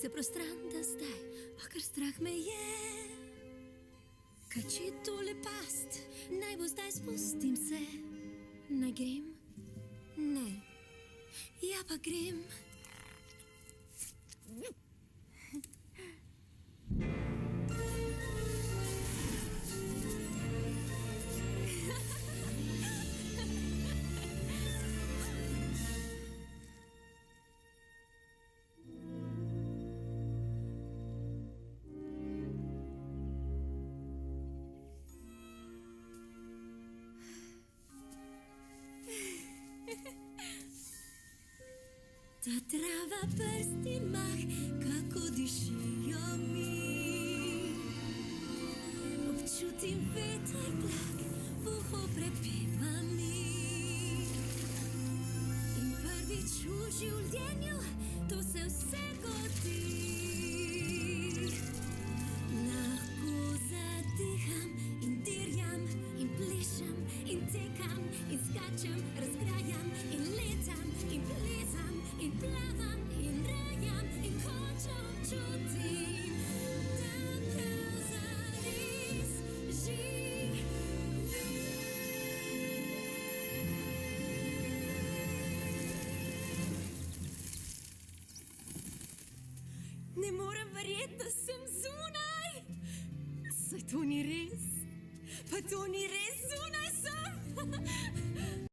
se prostran, da zdaj, kar strah me je. Kaj če je tole past, naj bo zdaj spustim se. Naj grem? Ne. Ja pa grem. Ta trava, prst in mah, kako dišijo mi. Občutim veter blag, v uho prepeva mi. In prvič v življenju, to se vse godi. Lahko zadiham in dirjam in plešem in tekam in skačem, razgrajam in letam in plezam. In plavam in rajam in končno čutim, da prav zares živim. Ne morem verjeti, da sem zunaj. Saj to ni res. Pa to ni res, zunaj sem.